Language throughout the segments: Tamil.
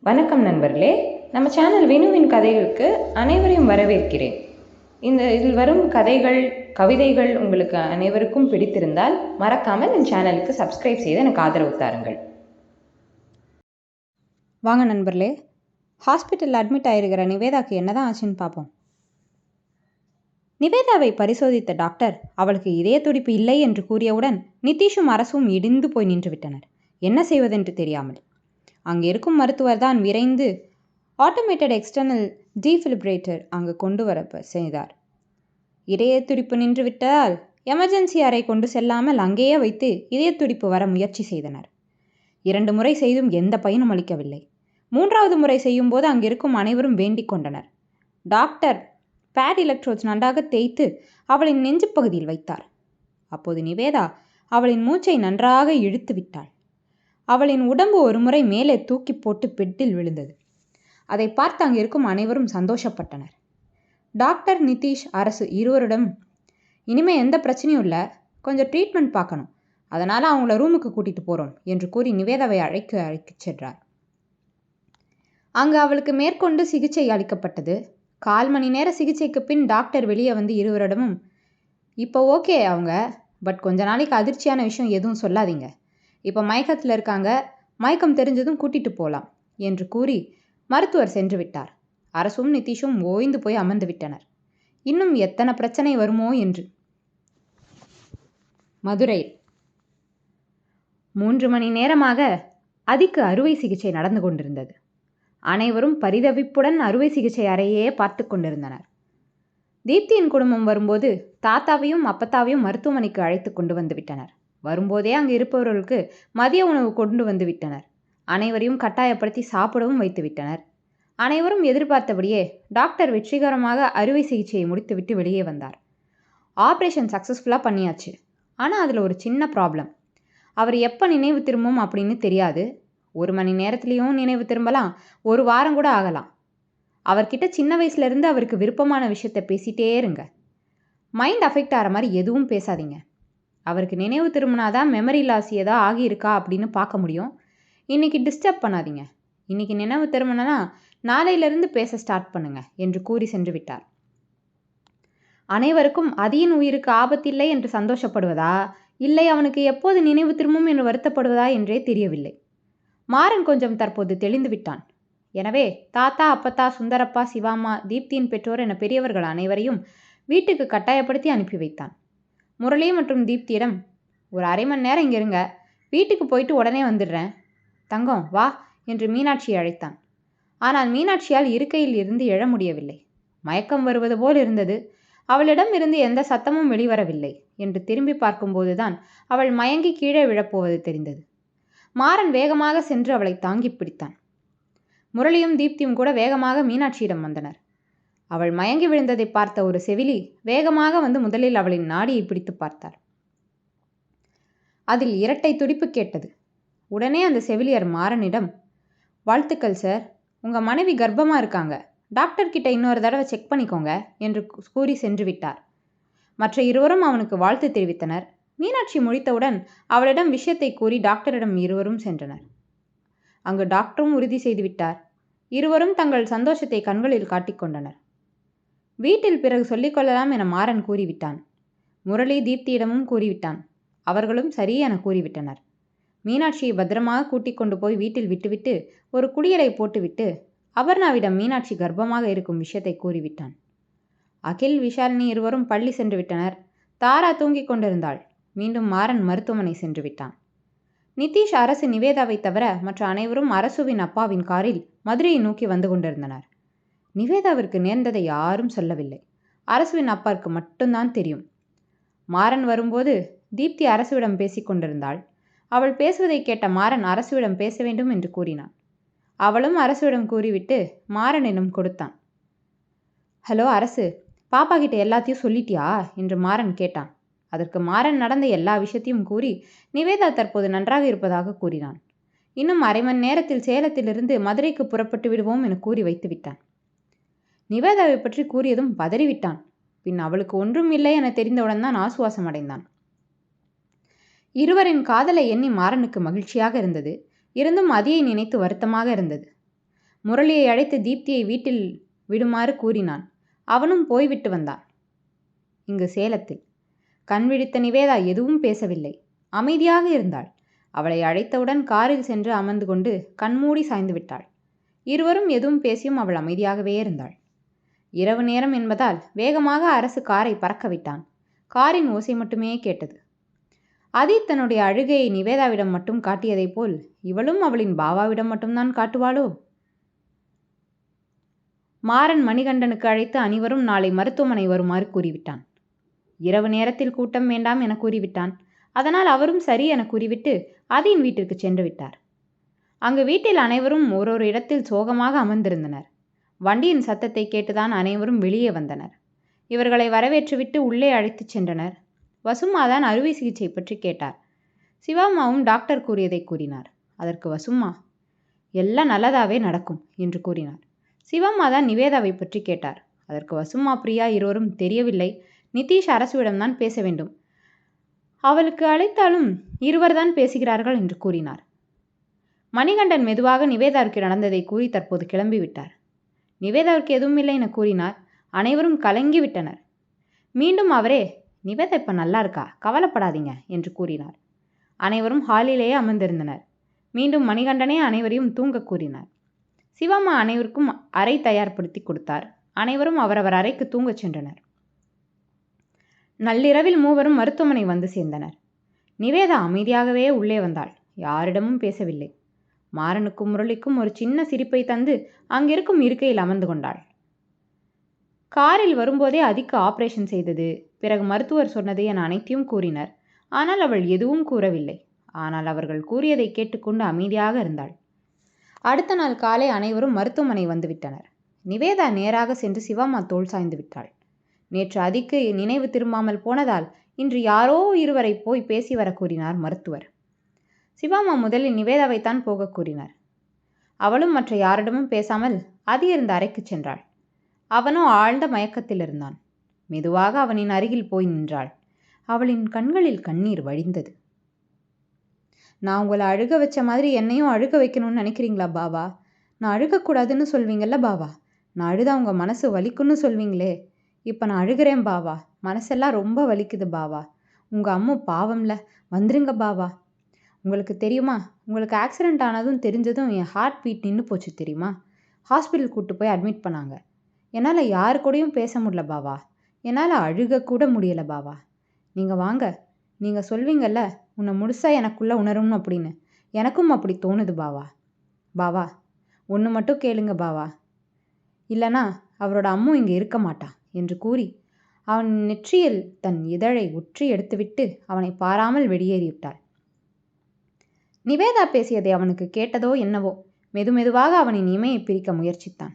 வணக்கம் நண்பர்களே, நம்ம சேனல் வினுவின் கதைகளுக்கு அனைவரையும் வரவேற்கிறேன். இதில் வரும் கதைகள், கவிதைகள் உங்களுக்கு அனைவருக்கும் பிடித்திருந்தால் மறக்காமல் என் சேனலுக்கு சப்ஸ்கிரைப் செய்து எனக்கு ஆதரவு தாருங்கள். வாங்க நண்பர்களே, ஹாஸ்பிட்டலில் அட்மிட் ஆகிருக்கிற நிவேதாக்கு என்னதான் ஆச்சுன்னு பார்ப்போம். நிவேதாவை பரிசோதித்த டாக்டர் அவளுக்கு இதய துடிப்பு இல்லை என்று கூறியவுடன் நிதிஷும் அரசும் இடிந்து போய் நின்றுவிட்டனர், என்ன செய்வதென்று தெரியாமல். அங்கே இருக்கும் மருத்துவர் தான் விரைந்து ஆட்டோமேட்டட் எக்ஸ்டர்னல் டீஃபிலிப்ரேட்டர் அங்கு கொண்டு வர செய்தார். இதய துடிப்பு நின்றுவிட்டால் எமர்ஜென்சி அறை கொண்டு செல்லாமல் அங்கேயே வைத்து இதய துடிப்பு வர முயற்சி செய்தனர். 2 முறை செய்தும் எந்த பயனும் அளிக்கவில்லை. 3வது முறை செய்யும் போது அங்கிருக்கும் அனைவரும் வேண்டிக் கொண்டனர். டாக்டர் பேட் எலக்ட்ரோட்ஸ் நன்றாக தேய்த்து அவளின் நெஞ்சு பகுதியில் வைத்தார். அப்போது நிவேதா அவளின் மூச்சை நன்றாக இழுத்து விட்டாள். அவளின் உடம்பு ஒரு முறை மேலே தூக்கி போட்டு பெட்டில் விழுந்தது. அதை பார்த்து அங்கிருக்கும் அனைவரும் சந்தோஷப்பட்டனர். டாக்டர், நிதிஷ், அரசு இருவரிடம் இனிமே எந்த பிரச்சனையும் இல்லை, கொஞ்சம் ட்ரீட்மெண்ட் பார்க்கணும், அதனால் அவங்கள ரூமுக்கு கூட்டிகிட்டு போகிறோம் என்று கூறி நிவேதாவை அழைக்கச் சென்றார். அங்கு அவளுக்கு மேற்கொண்டு சிகிச்சை அளிக்கப்பட்டது. 1/4 மணி நேர சிகிச்சைக்கு பின் டாக்டர் வெளியே வந்து இருவரிடமும், இப்போ ஓகே அவங்க, பட் கொஞ்ச நாளைக்கு அதிர்ச்சியான விஷயம் எதுவும் சொல்லாதீங்க, இப்போ மயக்கத்தில் இருக்காங்க, மயக்கம் தெரிஞ்சதும் கூட்டிகிட்டு போகலாம் என்று கூறி மருத்துவர் சென்று விட்டார். அரசும் நிதிஷும் ஓய்ந்து போய் அமர்ந்து விட்டனர். இன்னும் எத்தனை பிரச்சனை வருமோ என்று. மதுரையில் 3 மணி நேரமாக அதிக்கு அறுவை சிகிச்சை நடந்து கொண்டிருந்தது. அனைவரும் பரிதவிப்புடன் அறுவை சிகிச்சை அறையே பார்த்து கொண்டிருந்தனர். தீப்தியின் குடும்பம் வரும்போது தாத்தாவையும் அப்பத்தாவையும் மருத்துவமனைக்கு அழைத்து கொண்டு வந்து விட்டனர். வரும்போதே அங்கு இருப்பவர்களுக்கு மதிய உணவு கொண்டு வந்து விட்டனர். அனைவரையும் கட்டாயப்படுத்தி சாப்பிடவும் வைத்து விட்டனர். அனைவரும் எதிர்பார்த்தபடியே டாக்டர் வெற்றிகரமாக அறுவை சிகிச்சையை முடித்துவிட்டு வெளியே வந்தார். ஆப்ரேஷன் சக்ஸஸ்ஃபுல்லாக பண்ணியாச்சு. ஆனால் அதில் ஒரு சின்ன ப்ராப்ளம். அவர் எப்போ நினைவு திரும்பும் அப்படின்னு தெரியாது. 1 மணி நேரத்துலேயும் நினைவு திரும்பலாம், 1 வாரம் கூட ஆகலாம். அவர்கிட்ட சின்ன வயசுலேருந்து அவருக்கு விருப்பமான விஷயத்த பேசிகிட்டே இருங்க. மைண்ட் அஃபெக்ட் ஆகிற மாதிரி எதுவும் பேசாதீங்க. அவருக்கு நினைவு திரும்பினாதான் மெமரி லாஸ் ஏதோ ஆகியிருக்கா அப்படின்னு பார்க்க முடியும். இன்றைக்கி டிஸ்டர்ப் பண்ணாதீங்க. இன்றைக்கி நினைவு திரும்பினா நாளையிலிருந்து பேச ஸ்டார்ட் பண்ணுங்க என்று கூறி சென்று விட்டார். அனைவருக்கும் அதியின் உயிருக்கு ஆபத்தில்லை என்று சந்தோஷப்படுவதா, இல்லை அவனுக்கு எப்போது நினைவு திரும்பும் என்று வருத்தப்படுவதா என்றே தெரியவில்லை. மாறன் கொஞ்சம் தற்போது தெளிந்து விட்டான். எனவே தாத்தா, அப்பத்தா, சுந்தரப்பா, சிவாம்மா, தீப்தியின் பெற்றோர் என பெரியவர்கள் அனைவரையும் வீட்டுக்கு கட்டாயப்படுத்தி அனுப்பி வைத்தான். முரளி மற்றும் தீப்தியிடம், ஒரு 1/2 மணி நேரம் இங்கே இருங்க, வீட்டுக்கு போயிட்டு உடனே வந்துடுறேன். தங்கம் வா என்று மீனாட்சியை அழைத்தான். ஆனால் மீனாட்சியால் இருக்கையில் இருந்து எழ முடியவில்லை. மயக்கம் வருவது போல் இருந்தது. அவளிடம் இருந்து எந்த சத்தமும் வெளிவரவில்லை என்று திரும்பி பார்க்கும்போதுதான் அவள் மயங்கி கீழே விழப்போவது தெரிந்தது. மாறன் வேகமாக சென்று அவளை தாங்கி பிடித்தான். முரளியும் தீப்தியும் கூட வேகமாக மீனாட்சியிடம் வந்தனர். அவள் மயங்கி விழுந்ததை பார்த்த ஒரு செவிலி வேகமாக வந்து முதலில் அவளின் நாடியை பிடித்து பார்த்தார். அதில் இரட்டை துடிப்பு கேட்டது. உடனே அந்த செவிலியர் மாறனிடம், வாழ்த்துக்கள் சார், உங்கள் மனைவி கர்ப்பமாக இருக்காங்க, டாக்டர்கிட்ட இன்னொரு தடவை செக் பண்ணிக்கோங்க என்று கூறி சென்று விட்டார். மற்ற இருவரும் அவனுக்கு வாழ்த்து தெரிவித்தனர். மீனாட்சி முடித்தவுடன் அவளிடம் விஷயத்தை கூறி டாக்டரிடம் இருவரும் சென்றனர். அங்கு டாக்டரும் உறுதி செய்துவிட்டார். இருவரும் தங்கள் சந்தோஷத்தை கண்களில் காட்டிக்கொண்டனர். வீட்டில் பிறகு சொல்லிக்கொள்ளலாம் என மாறன் கூறிவிட்டான். முரளி தீப்தியிடமும் கூறிவிட்டான். அவர்களும் சரி என கூறிவிட்டனர். மீனாட்சியை பத்திரமாக கூட்டிக் கொண்டு போய் வீட்டில் விட்டுவிட்டு ஒரு குளியலை போட்டுவிட்டு அபர்ணாவிடம் மீனாட்சி கர்ப்பமாக இருக்கும் விஷயத்தை கூறிவிட்டான். அகில், விஷாலினி இருவரும் பள்ளி சென்று விட்டனர். தாரா தூங்கிக் கொண்டிருந்தாள். மீண்டும் மாறன் மருத்துவமனை சென்று விட்டான். நிதிஷ், அரசு, நிவேதாவை தவிர மற்ற அனைவரும் அரசுவின் அப்பாவின் காரில் மதுரையை நோக்கி வந்து கொண்டிருந்தனர். நிவேதாவிற்கு நேர்ந்ததை யாரும் சொல்லவில்லை. அரசுவின் அப்பாவுக்கு மட்டும்தான் தெரியும். மாறன் வரும்போது தீப்தி அரசுவிடம் பேசிக் கொண்டிருந்தாள். அவள் பேசுவதை கேட்ட மாறன் அரசுவிடம் பேச வேண்டும் என்று கூறினான். அவளும் அரசுவிடம் கூறிவிட்டு மாறனிடம் கொடுத்தான். ஹலோ அரசு, பாப்பா கிட்ட எல்லாத்தையும் சொல்லிட்டியா என்று மாறன் கேட்டான். அதற்கு மாறன் நடந்த எல்லா விஷயத்தையும் கூறி நிவேதா தற்போது நன்றாக இருப்பதாக கூறினான். இன்னும் 1/2 மணி நேரத்தில் சேலத்திலிருந்து மதுரைக்கு புறப்பட்டு விடுவோம் என கூறி வைத்து விட்டான். நிவேதாவை பற்றி கூறியதும் பதறிவிட்டான். பின் அவளுக்கு ஒன்றும் இல்லை என தெரிந்தவுடன் தான் ஆசுவாசம் அடைந்தான். இருவரின் காதலை எண்ணி மாறனுக்கு மகிழ்ச்சியாக இருந்தது. இருந்தும் அதியை நினைத்து வருத்தமாக இருந்தது. முரளியை அழைத்து தீப்தியை வீட்டில் விடுமாறு கூறினான். அவனும் போய்விட்டு வந்தான். இங்கு சேலத்தில் கண் விழித்த நிவேதா எதுவும் பேசவில்லை. அமைதியாக இருந்தாள். அவளை அழைத்தவுடன் காரில் சென்று அமர்ந்து கொண்டு கண்மூடி சாய்ந்து விட்டாள். இருவரும் எதுவும் பேசியும் அவள் அமைதியாகவே இருந்தாள். இரவு நேரம் என்பதால் வேகமாக அரசு காரை பறக்க விட்டான். காரின் ஓசை மட்டுமே கேட்டது. அதி தன்னுடைய அழுகையை நிவேதாவிடம் மட்டும் காட்டியதைப் போல் இவளும் அவளின் பாவாவிடம் மட்டும்தான் காட்டுவாளோ? மாறன் மணிகண்டனுக்கு அழைத்து அனைவரும் நாளை மருத்துவமனை வருமாறு கூறிவிட்டான். இரவு நேரத்தில் கூட்டம் வேண்டாம் என கூறிவிட்டான். அதனால் அவரும் சரி என கூறிவிட்டு அதியின் வீட்டிற்கு சென்று விட்டார். அங்கு வீட்டில் அனைவரும் ஒரு இடத்தில் சோகமாக அமர்ந்திருந்தனர். வண்டியின் சத்தத்தை கேட்டுதான் அனைவரும் வெளியே வந்தனர். இவர்களை வரவேற்றுவிட்டு உள்ளே அழைத்துச் சென்றனர். வசுமாதான் அறுவை சிகிச்சை பற்றி கேட்டார். சிவாமாவும் டாக்டர் கூறியதை கூறினார். அதற்கு வசுமா, எல்லாம் நல்லதாவே நடக்கும் என்று கூறினார். சிவாமாதான் நிவேதாவை பற்றி கேட்டார். அதற்கு வசுமா பிரியா இருவரும் தெரியவில்லை, நிதிஷ் அரசுவிடம்தான் பேச வேண்டும், அவளுக்கு அழைத்தாலும் இருவர்தான் பேசுகிறார்கள் என்று கூறினார். மணிகண்டன் மெதுவாக நிவேதாவிற்கு நடந்ததை கூறி தற்போது கிளம்பிவிட்டார். நிவேதாவிற்கு எதுவும் இல்லை என கூறினார். அனைவரும் கலங்கி விட்டனர். மீண்டும் அவரே, நிவேதா இப்ப நல்லா இருக்கா, கவலைப்படாதீங்க என்று கூறினார். அனைவரும் ஹாலிலேயே அமர்ந்திருந்தனர். மீண்டும் மணிகண்டனே அனைவரையும் தூங்க கூறினார். சிவாமா அனைவருக்கும் அறை தயார்படுத்தி கொடுத்தார். அனைவரும் அவரவர் அறைக்கு தூங்கச் சென்றனர். நள்ளிரவில் மூவரும் மருத்துவமனை வந்து சேர்ந்தனர். நிவேதா அமைதியாகவே உள்ளே வந்தாள். யாரிடமும் பேசவில்லை. மாறனுக்கும் முரளிக்கும் ஒரு சின்ன சிரிப்பை தந்து அங்கிருக்கும் இருக்கையில் அமர்ந்து கொண்டாள். காரில் வரும்போதே அதிக்கு ஆபரேஷன் செய்தது, பிறகு மருத்துவர் சொன்னது என அனைத்தையும் கூறினர். ஆனால் அவள் எதுவும் கூறவில்லை. ஆனால் அவர்கள் கூறியதை கேட்டுக்கொண்டு அமைதியாக இருந்தாள். அடுத்த நாள் காலை அனைவரும் மருத்துவமனை வந்துவிட்டனர். நிவேதா நேராக சென்று சிவாமா தோள் சாய்ந்து விட்டாள். நேற்று அதிக்கு நினைவு திரும்பாமல் போனதால் இன்று யாரோ இருவரை போய் பேசி வர கூறினார் மருத்துவர். சிவாமா முதலில் நிவேதாவைத்தான் போக கூறினார். அவளும் மற்ற யாரிடமும் பேசாமல் அதி இருந்த அறைக்கு சென்றாள். அவனோ ஆழ்ந்த மயக்கத்தில் இருந்தான். மெதுவாக அவனின் அருகில் போய் நின்றாள். அவளின் கண்களில் கண்ணீர் வழிந்தது. நான் உங்களை அழுக வச்ச மாதிரி என்னையும் அழுக வைக்கணும்னு நினைக்கிறீங்களா பாவா? நான் அழுகக்கூடாதுன்னு சொல்வீங்கல்ல பாவா? நான் அழுதா உங்கள் மனசு வலிக்குன்னு சொல்வீங்களே. இப்போ நான் அழுகிறேன் பாவா, மனசெல்லாம் ரொம்ப வலிக்குது பாவா. உங்கள் அம்மா பாவம்ல, வந்துருங்க பாவா. உங்களுக்கு தெரியுமா, உங்களுக்கு ஆக்சிடெண்ட் ஆனதும் தெரிஞ்சதும் என் ஹார்ட் பீட் நின்று போச்சு தெரியுமா? ஹாஸ்பிட்டல் கூப்பிட்டு போய் அட்மிட் பண்ணாங்க. என்னால் யாரு கூடயும் பேச முடியல பாவா. என்னால் அழுக கூட முடியலை பாவா. நீங்கள் வாங்க, நீங்கள் சொல்வீங்கல்ல உன்னை முழுசாக எனக்குள்ளே உணரும்னு அப்படின்னு. எனக்கும் அப்படி தோணுது பாவா. பாவா ஒன்று மட்டும் கேளுங்க பாவா, இல்லைனா அவரோட அம்மும் இங்கே இருக்க மாட்டா என்று கூறி அவன் நெற்றியில் தன் இதழை உற்றி எடுத்துவிட்டு அவனை பாராமல் வெளியேறிவிட்டாள். நிவேதா பேசியதை அவனுக்கு கேட்டதோ என்னவோ, மெதுமெதுவாக அவனின் இமையை பிரிக்க முயற்சித்தான்.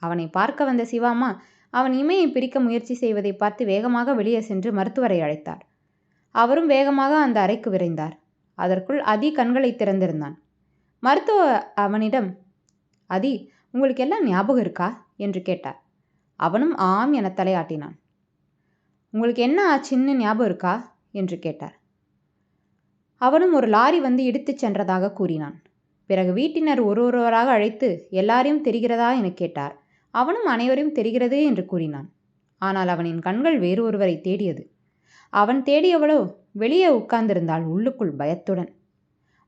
அவனை பார்க்க வந்த சிவாமா அவன் இமையை பிரிக்க முயற்சி செய்வதை பார்த்து வேகமாக வெளியே சென்று மருத்துவரை அழைத்தார். அவரும் வேகமாக அந்த அறைக்கு விரைந்தார். அதற்குள் அதி கண்களை திறந்திருந்தான். மருத்துவர் அவனிடம், அதி, உங்களுக்கு எல்லாம் ஞாபகம் இருக்கா என்று கேட்டார். அவனும் ஆம் என தலையாட்டினான். உங்களுக்கு என்ன ஆச்சுன்னு ஞாபகம் இருக்கா என்று கேட்டார். அவனும் ஒரு லாரி வந்து இடித்துச் சென்றதாக கூறினான். பிறகு வீட்டினர் ஒருவராக அழைத்து எல்லாரையும் தெரிகிறதா என கேட்டார். அவனும் அனைவரையும் தெரிகிறது என்று கூறினான். ஆனால் அவனின் கண்கள் வேறு ஒருவரை தேடியது. அவன் தேடியவளோ வெளியே உட்கார்ந்திருந்தாள், உள்ளுக்குள் பயத்துடன்.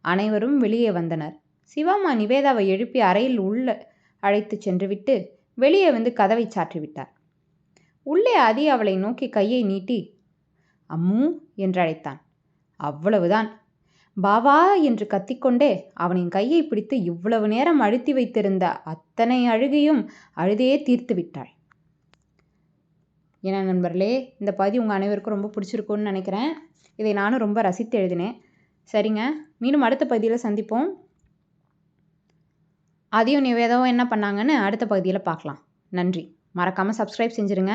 அனைவரும் வெளியே வந்தனர். சிவாமா நிவேதாவை எழுப்பி அறையில் உள்ள அழைத்து சென்றுவிட்டு வெளியே வந்து கதவை சாற்றிவிட்டார். உள்ளே அதி அவளை நோக்கி கையை நீட்டி அம்மு என்று அழைத்தான். அவ்வளவுதான். பாவா என்று கத்திக்கொண்டே அவனின் கையை பிடித்து இவ்வளவு நேரம் அழுத்தி வைத்திருந்த அத்தனை அழுகையும் அழுதே தீர்த்து விட்டாள். ஏன்னா நண்பர்களே, இந்த பகுதி உங்கள் அனைவருக்கும் ரொம்ப பிடிச்சிருக்கும்னு நினைக்கிறேன். இதை நானும் ரொம்ப ரசித்து எழுதினேன். சரிங்க, மீண்டும் அடுத்த பகுதியில் சந்திப்போம். அதையும் நிவேதாவும் என்ன பண்ணாங்கன்னு அடுத்த பகுதியில் பார்க்கலாம். நன்றி. மறக்காமல் சப்ஸ்கிரைப் செஞ்சுருங்க.